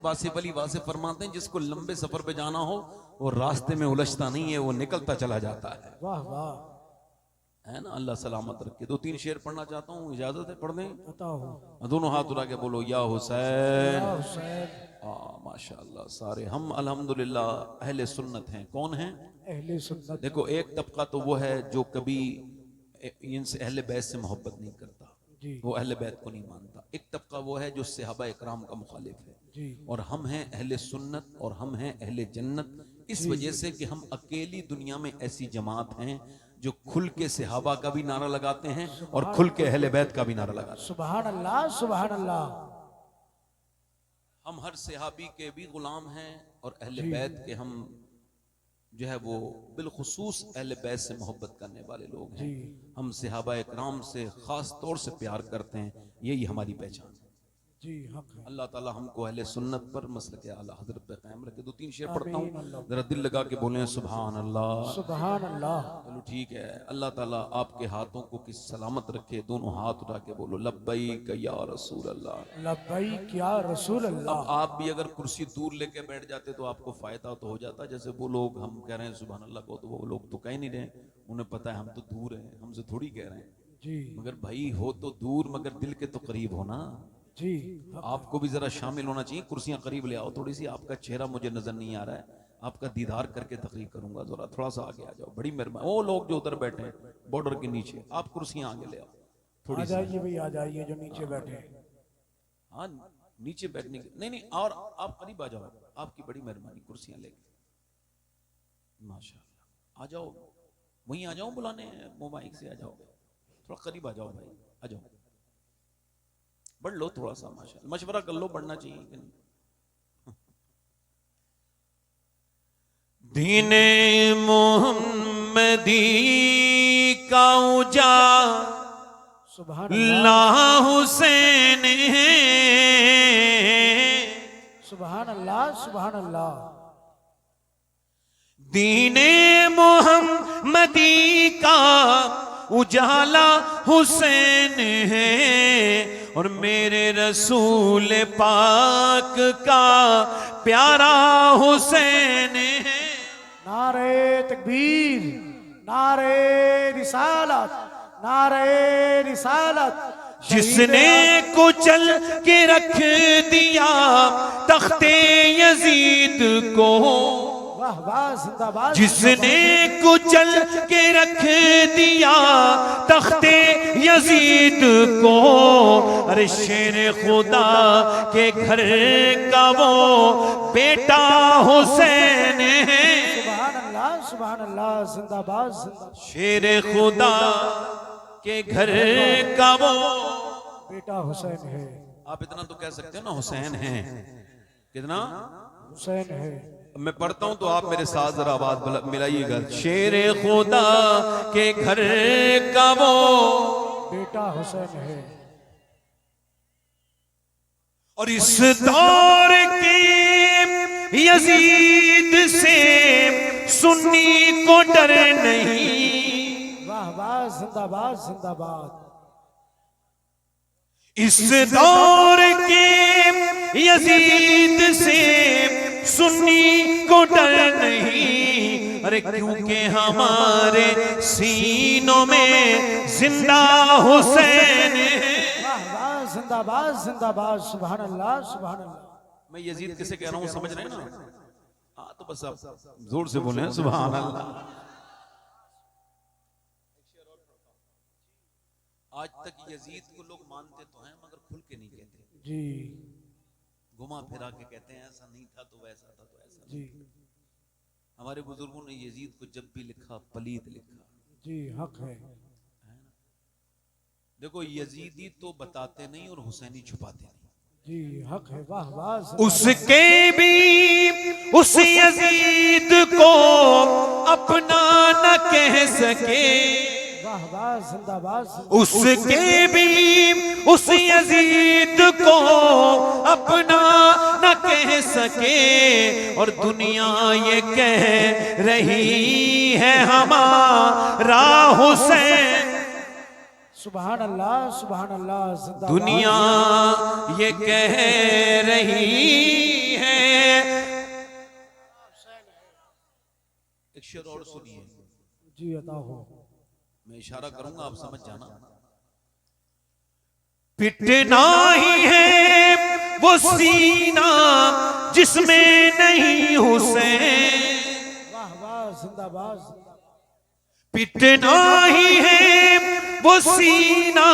वासिफ अली वासिफ फरमाते हैं जिसको लंबे सफर पे जाना हो वो रास्ते में उलझता नहीं है, वो निकलता चला जाता है। वाह वाह, है ना, अल्लाह सलामत रखे। 2-3 शेर पढ़ना चाहता हूँ, इजाजत है? पढ़ दें? बताओ। दोनों हाथ उठा के बोलो या हुसैन। या हुसैन। माशाअल्लाह, सारे हम अल्हम्दुलिल्लाह अहले सुन्नत हैं। कौन हैं? अहले सुन्नत। देखो, एक तबका तो वो है जो कभी इनसे अहले बैत से मोहब्बत नहीं करता, वो अहले बैत को नहीं मानता। एक तबका वो है जो सहाबा इकराम का मुखालिफ है जी। और हम हैं अहले सुन्नत और हम हैं अहले जन्नत, इस वजह से कि हम अकेली दुनिया में ऐसी जमात हैं जो खुल के सहाबा का भी नारा लगाते हैं और खुल के अहले बैत का भी नारा लगाते हैं। सुभान अल्लाह, सुभान अल्लाह। हम हर सहाबी के भी गुलाम हैं और अहले बैत के हम जो है वो बिलखुसूस अहले बैत से मोहब्बत करने वाले लोग हैं। हम सहाबा इकराम से खास तौर से प्यार करते हैं, यही हमारी पहचान है जी। हक है। अल्लाह ताला हमको अहले सुन्नत पर मसलक आला हज़रत पे कायम रखे। 2-3 शेर पढ़ता हूँ, जरा दिल लगा के बोलें सुभान अल्लाह, सुभान अल्लाह। चलो ठीक है। अल्लाह ताला आपके हाथों को किस सलामत रखे। दोनों हाथ उठा के बोलो लब्बैक या रसूल अल्लाह, लब्बैक या रसूल अल्लाह। अब आप भी अगर कुर्सी दूर लेके बैठ जाते तो आपको फायदा तो हो जाता। जैसे वो लोग हम कह रहे हैं सुभान अल्लाह को, तो वो लोग तो कह नहीं रहे, उन्हें पता है हम तो दूर हैं, हमसे थोड़ी कह रहे हैं जी। मगर भाई हो तो दूर मगर दिल के तो करीब हो ना जी। आपको भी जरा शामिल होना चाहिए। कुर्सियां करीब ले आओ थोड़ी सी, आपका चेहरा मुझे नजर नहीं आ रहा है, आपका दीदार करके तकरीर करूंगा। जरा थोड़ा सा आगे आ जाओ, बड़ी मेहरबानी। वो लोग जो उधर बैठे हैं बॉर्डर के नीचे, आप कुर्सियां आगे ले आओ थोड़ी आ सी। जाइए भाई, आ जाइए जो नीचे बैठे हैं। हाँ, नीचे बैठने की नहीं नहीं, और आप करीब आ जाओ, आपकी बड़ी मेहरबानी। कुर्सियां लेके माशाल्लाह आ जाओ, वहीं आ जाओ, बुलाने मोबाइल से आ जाओ, थोड़ा करीब आ जाओ भाई, आ जाओ, बढ़ लो थोड़ा सा। माशाल्लाह मशवरा कर लो, बढ़ना चाहिए कि नहीं। दीने मोहम्मदी का उजा सुभान अल्लाह हुसैन है, सुभान अल्लाह, सुभान अल्लाह। दीने मोहम्मदी का उजाला हुसैन है और मेरे रसूल पाक का प्यारा हुसैन है। नारे तकबीर, नारे रिसालत, नारे रिसालत। जिसने कुचल के रख दिया तख्ते यजीद को, वाह वाह, जिंदाबाद। जिसने कुचल के रख दिया तख्ते यजीद को, अरे शेर खुदा के घर का वो बेटा हुसैन है। सुभान अल्लाह, सुभान अल्लाह, जिंदाबाद, जिंदाबाद। शेर खुदा के घर का वो बेटा हुसैन है। आप इतना तो कह सकते हो ना, हुसैन है। कितना हुसैन है। मैं पढ़ता हूं तो आप मेरे साथ जरा आवाज मिलाइएगा। शेर खुदा के घर का वो बेटा हुसैन है। और इस दौर के यजीद से सुन्नी को डर नहीं। वाह वाह, जिंदाबाद, जिंदाबाद। इस दौर के यजीद से सुन्नी को डर नहीं, अरे क्योंकि हमारे सीनों में जिंदा हुसैन है। वाह वाह, जिंदाबाद, जिंदाबाद। सुभान अल्लाह, सुभान अल्लाह। मैं यजीद किसे कह रहा हूं समझ रहे हैं ना? हाँ तो बस आप जोर से बोले सुभान अल्लाह। आज तक यजीद को लोग मानते तो हैं मगर खुल के नहीं कहते जी। घुमा फिरा के कहते हैं ऐसा नहीं था तो वैसा था तो ऐसा जी। हमारे बुजुर्गों ने यजीद को जब भी लिखा पलीद लिखा। जी, हक है। देखो यजीदी तो बताते नहीं और हुसैनी छुपाते नहीं। जी, हक है। वाह वाह। उसके भी उस यजीद को अपना न कह सके, वाह वाह, जिंदाबाद। उसके भी उस यजीद को अपना न कह सके और दुनिया ये कह रही है हमारा हुसैन। सुभान अल्लाह, सुभान अल्लाह, जिंदाबाद। दुनिया ये कह रही एक शेर और सुनिए, जी अता हो। मैं इशारा करूंगा आप समझ जाना। पिटना ही है वो सीना जिसमें नहीं हुसैन, वाह वाह जिंदाबाद जिंदाबाद। पिटना ही है वो सीना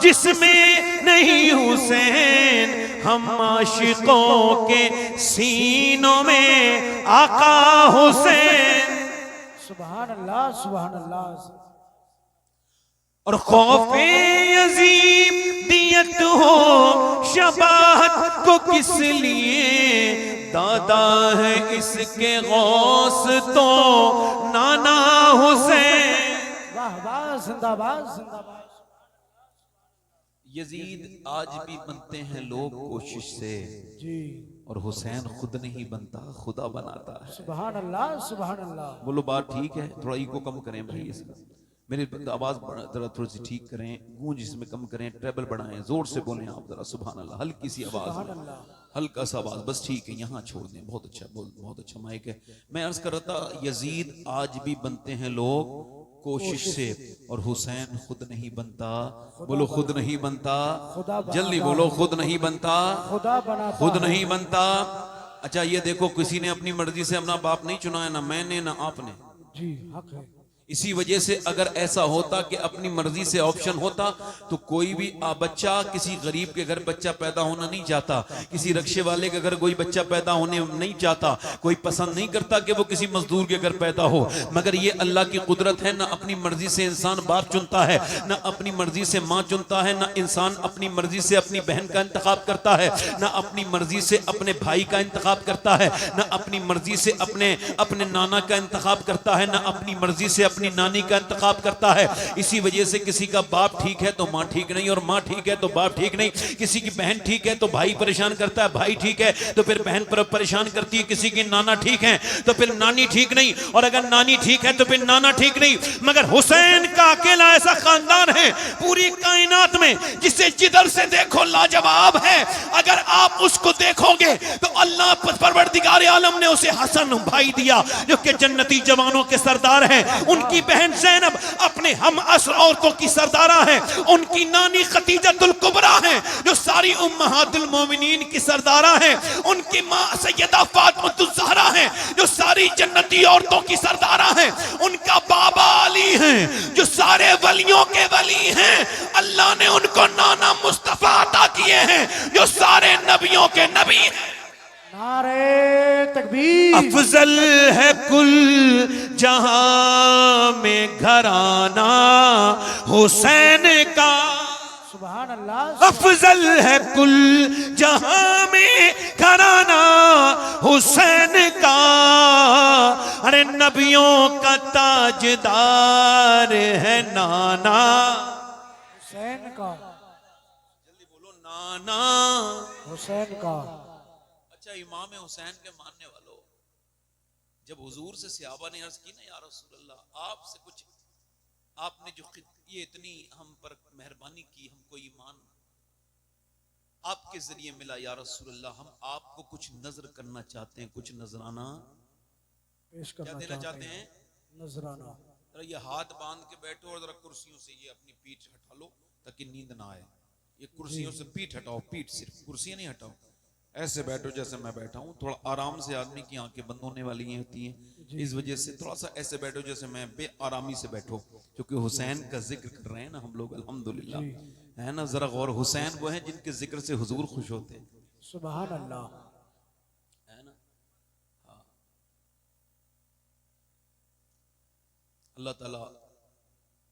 जिसमें नहीं हुसैन, हम आशिकों के सीनों में आका हुसैन। सुभान अल्लाह सुभान अल्लाह। और खौफे अजीम दियत हो शबाहत को किस लिए, दादा है इसके गौस तो नाना हुसैन। वाह वाह जिंदाबाद जिंदाबाद। यजीद आज भी बनते हैं लोग कोशिश से, जी और हुसैन खुद नहीं बनता, खुदा बनाता है। सुभान अल्लाह सुभान अल्लाह। बोलो बात ठीक है? थोड़ा ईको कम करें भाई, इसका मेरी आवाज जरा थोड़ी सी ठीक करें, गूंज इसमें कम करें, ट्रेबल बढ़ाएं, जोर से बोलें आप जरा सुभान अल्लाह, हल्की सी आवाज में, हल्का सा आवाज बस, ठीक है, यहाँ छोड़ दें, बहुत अच्छा, बहुत अच्छा माइक है। मैं अर्ज कर रहा था, यजीद आज भी बनते हैं लोग कोशिश से, और हुसैन खुद नहीं बनता। बोलो खुद नहीं बनता, जल्दी बोलो, खुद नहीं बनता, खुदा बना, खुद नहीं बनता। अच्छा ये देखो, किसी ने अपनी मर्जी से अपना बाप नहीं चुना है, ना मैंने ना आपने। जी हक है। इसी वजह से अगर ऐसा होता कि अपनी मर्जी से ऑप्शन होता, तो कोई भी बच्चा किसी गरीब के घर बच्चा पैदा होना नहीं चाहता, किसी रक्शे वाले के घर कोई बच्चा पैदा होने नहीं चाहता, कोई पसंद नहीं करता कि वो किसी मजदूर के घर पैदा हो। मगर ये अल्लाह की कुदरत है, ना अपनी मर्जी से इंसान बाप चुनता है, ना अपनी मर्जी से माँ चुनता है, ना इंसान अपनी मर्जी से अपनी बहन का इंतखाब करता है, ना अपनी मर्जी से अपने भाई का इंतखाब करता है, ना अपनी मर्जी से अपने नाना का इंतखाब करता है, ना अपनी मर्जी से अपनी नानी का इंतखाब करता है। इसी वजह से किसी का बाप ठीक है तो माँ ठीक नहीं, और माँ ठीक है तो बाप ठीक नहीं। किसी की बहन ठीक है तो भाई परेशान करता है, भाई ठीक है तो फिर बहन पर परेशान करती है। किसी की नाना ठीक है तो फिर नानी ठीक नहीं, और अगर नानी ठीक है तो फिर नाना ठीक नहीं। मगर हुसैन का अकेला ऐसा खानदान है पूरी कायनात में जिसे जिधर से देखो लाजवाब है। अगर आप उसको देखोगे तो अल्लाह परवरदिगार आलम ने उसे हसन भाई दिया जो कि जन्नती जवानों के सरदार हैं। उनकी बहन ज़ैनब अपने हम असर औरतों की सरदारा है। उनकी नानी खतीजतुल कुबरा है जो सारी उम्महातुल मोमिनीन की सरदारा है। उनकी माँ सैयदा फातिमातुज़ ज़हरा है जो सारी जन्नती औरतों की सरदारा है। उनका बाबा अली है जो सारे वलियों के वली हैं। अल्लाह ने उनको नाना मुस्तफा अता किए हैं जो सारे नबियों के नबी हैं। नारे तकबीर। अफजल है कुल जहां में घराना हुसैन का, सुभान अल्लाह। अफजल है कुल जहां में घराना हुसैन का। अरे नबियों का ताजदार है नाना हुसैन का, जल्दी बोलो, नाना हुसैन का। अच्छा इमाम हुसैन के मानने वालों, जब हुजूर से सहाबा ने अर्ज की ना, या रसूल अल्लाह, आपसे कुछ, आपने जो ये इतनी हम पर मेहरबानी की, हमको ईमान आपके जरिए मिला, या रसूल अल्लाह, हम आपको कुछ नजर करना चाहते हैं, कुछ नजराना पेश क्या करना देना चाहते हैं? नजराना। जरा ये हाथ बांध के बैठो और जरा कुर्सियों से ये अपनी पीठ हटा लो ताकि नींद ना आए। ये कुर्सियों से पीठ हटाओ, पीठ सिर्फ, कुर्सियां नहीं हटाओ। ऐसे बैठो जैसे मैं बैठा हूँ, थोड़ा आराम से, आदमी की आंखें बंद होने वाली होती हैं, इस वजह से थोड़ा सा ऐसे बैठो जैसे मैं, बेआरामी से बैठो, क्योंकि हुसैन का जिक्र कर रहे हैं ना हम लोग, अल्हम्दुलिल्लाह, है ना। जरा गौर, हुसैन वो हैं जिनके जिक्र से हुजूर खुश होते हैं, सुभान अल्लाह। है ना। हाँ, अल्लाह ताला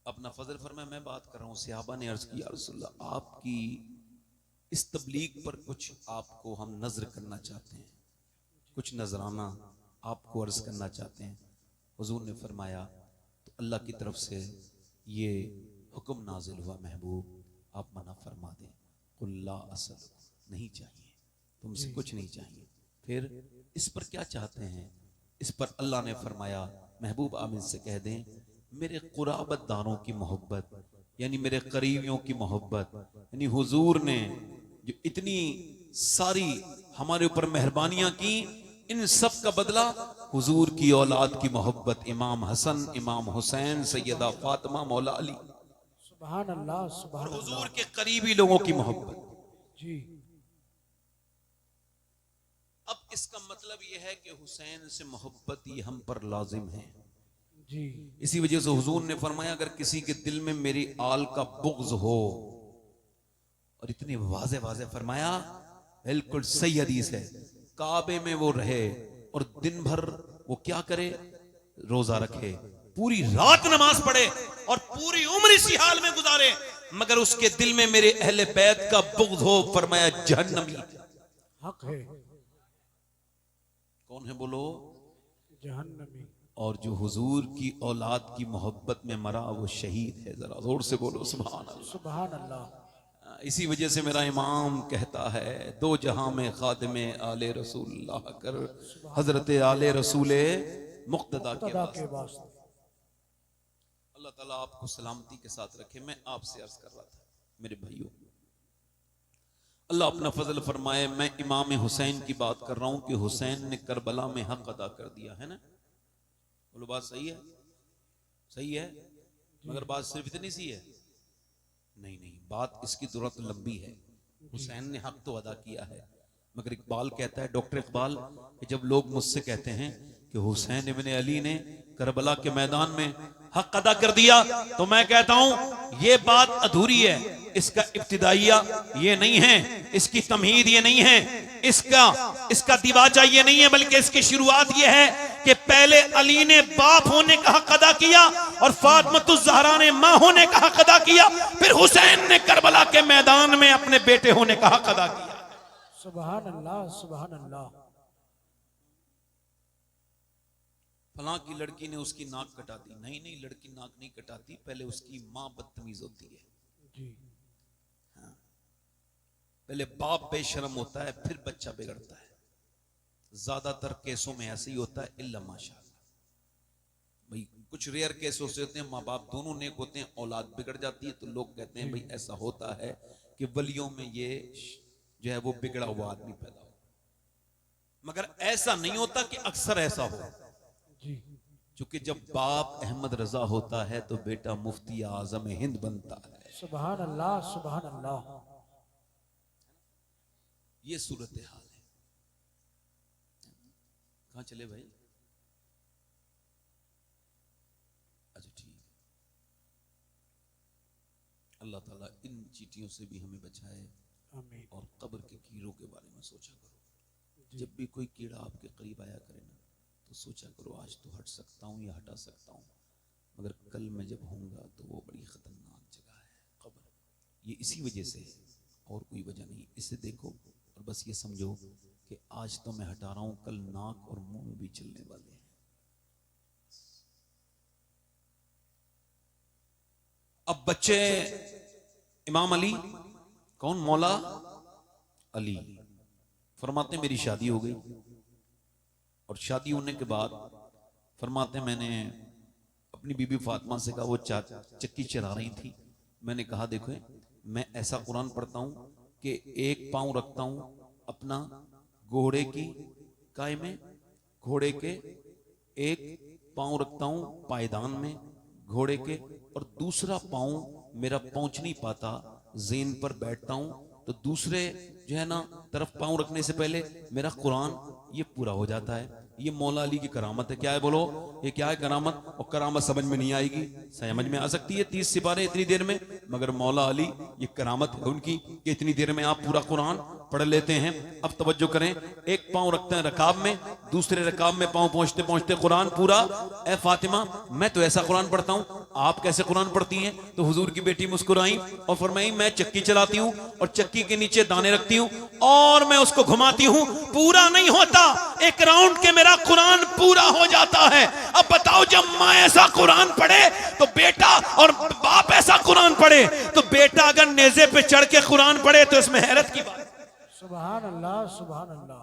अपना फजल फरमाए। मैं बात कर रहा हूँ, सहाबा ने अर्ज किया, रसूलल्लाह, आपकी इस तबलीग पर कुछ आपको हम नजर करना चाहते हैं, कुछ नजराना आपको अर्ज करना चाहते हैं। हुजूर ने फरमाया, तो अल्लाह की तरफ से ये हुक्म नाजिल हुआ, महबूब आप मना फरमा दें, कुल्ला असल, नहीं चाहिए तुमसे, कुछ नहीं चाहिए। फिर इस पर क्या चाहते हैं? इस पर अल्लाह ने फरमाया, महबूब आप इनसे कह दें, मेरे कुराबतदारों की मोहब्बत, यानी मेरे करीबियों की मोहब्बत, यानी हुजूर ने जो इतनी सारी हमारे ऊपर मेहरबानियां की, इन सब का बदला हुजूर की औलाद की मोहब्बत, इमाम हसन, इमाम हुसैन, सैयदा फातिमा, मौला अली सुभान अल्लाह सुभान और अल्लाह। हुजूर के करीबी लोगों की मोहब्बत। जी अब इसका मतलब यह है कि हुसैन से मोहब्बत ये हम पर लाजिम है। जी इसी वजह से हुजूर ने फरमाया अगर किसी के दिल में मेरी आल का बुग़्ज़ हो, और इतनी वाज़े वाज़े फरमाया, बिल्कुल सही हदीस है, काबे में वो रहे और दिन भर वो क्या करे, रोजा रखे, पूरी रात नमाज पढ़े और पूरी उम्र इसी हाल में गुजारे, मगर उसके दिल में मेरे अहले बैत का बुग़्ज़ हो, फरमाया जहन्नमी। हक है, कौन है बोलो? जहन्नमी। और जो हुजूर की औलाद की मोहब्बत में मरा वो शहीद है। जरा जोर से बोलो सुभान अल्लाह। सुभान अल्लाह। इसी वजह से मेरा इमाम कहता है, दो जहां में खादिमे आले रसूलुल्लाह कर, हजरत आले रसूले मुक्तदा के खुदा वास्ते। के वास्ते। अल्लाह ताला आपको सलामती के साथ रखे। मैं आपसे अर्ज कर रहा था मेरे भाइयों, अल्लाह अपना फजल फरमाए, मैं इमाम हुसैन की बात कर रहा हूं कि हुसैन ने करबला में हक अदा कर दिया है ना। बोलो बात सही है? सही है, मगर बात सिर्फ इतनी सी है? नहीं नहीं, बात इसकी दुरत लंबी है। हुसैन ने हक तो अदा किया है, मगर इकबाल कहता है, डॉक्टर इकबाल, कि जब लोग मुझसे कहते हैं कि हुसैन इब्ने अली ने करबला के मैदान में हक अदा कर दिया, तो मैं कहता हूं ये बात अधूरी है। इसका इब्तिदाइया ये नहीं है, इसकी तमहीद ये नहीं है, इसका दिवाजा ये नहीं है, बल्कि इसकी शुरुआत ये है कि पहले अली ने बाप होने का हक अदा किया और फातिमातुज़ ज़हरा ने मां होने का हक अदा किया, फिर हुसैन ने करबला के मैदान में अपने बेटे होने का हक अदा किया। सुभान अल्लाह सुभान अल्लाह। फलां की लड़की ने उसकी नाक कटा दी, नहीं नहीं, लड़की नाक नहीं कटाती, पहले उसकी मां बदतमीज होती है। जी हाँ। पहले बाप बेशरम होता है, फिर बच्चा बिगड़ता है। ज्यादातर केसों में ऐसे ही होता है, इल्ला माशाअल्लाह। भाई कुछ रेयर केस होते हैं, माँ बाप दोनों नेक होते हैं, औलाद बिगड़ जाती है, तो लोग कहते हैं भाई ऐसा होता है कि वलियों में ये जो है वो बिगड़ा हुआ आदमी पैदा हो, मगर ऐसा नहीं होता कि अक्सर ऐसा हो। जी क्योंकि जब बाप अहमद रजा होता है तो बेटा मुफ्ती आजम हिंद बनता है। सुभान अल्लाह सुभान अल्लाह। ये सूरत हाल है। कहां चले भाई? अच्छा ठीक, अल्लाह ताला इन चीटियों से भी हमें बचाए। आमीन। और कब्र के कीड़ों के बारे में सोचा करो। जब भी कोई कीड़ा आपके करीब आया करे ना, तो सोचा करो आज तो हट सकता हूँ या हटा सकता हूँ, मगर कल मैं जब होऊंगा तो वो बड़ी खतरनाक जगह है कब्र। ये इसी वजह से है, और कोई वजह नहीं। इसे देखो और बस ये समझो कि आज तो मैं हटा रहा हूं, कल नाक और मुंह में भी चलने वाले हैं। अब बच्चे इमाम अली, कौन? मौला अली फरमाते मेरी शादी हो गई, और शादी होने के बाद फरमाते मैंने अपनी बीबी फातिमा से कहा, वो चक्की चला रही थी, मैंने कहा देखो मैं ऐसा कुरान पढ़ता हूं कि एक पांव रखता हूं अपना घोड़े की काय में, घोड़े के एक पांव रखता हूं पायदान में घोड़े के, और दूसरा पांव मेरा पहुंच नहीं पाता, ज़ेन पर बैठता हूं, तो दूसरे जो है ना तरफ पांव रखने से पहले मेरा कुरान ये पूरा हो जाता है। ये मौला अली की करामत है। क्या है बोलो? ये क्या है करामत? और करामत समझ में नहीं आएगी, समझ में आ सकती है 30 सिपारे इतनी देर में, मगर मौला अली ये करामत है उनकी कि इतनी देर में आप पूरा कुरान पढ़ लेते हैं। अब तवज्जो करें, एक पांव रखते हैं रकाब में, दूसरे रकाब में पांव पहुंचते पहुंचते कुरान पूरा। ए फातिमा, मैं तो ऐसा कुरान पढ़ता हूं, आप कैसे कुरान पढ़ती हैं? तो हुजूर की बेटी मुस्कुराई और फरमाई मैं चक्की चलाती हूं और चक्की के नीचे दाने रखती हूं और मैं उसको घुमाती हूं, पूरा नहीं होता, एक राउंड के मेरा कुरान पूरा हो जाता है। अब बताओ, जब माँ ऐसा कुरान पढ़े तो बेटा, और बाप ऐसा कुरान पढ़े तो बेटा अगर नेज़े पे चढ़ के कुरान पढ़े तो इसमें हैरत की बात। सुभान अल्लाह सुभान अल्लाह।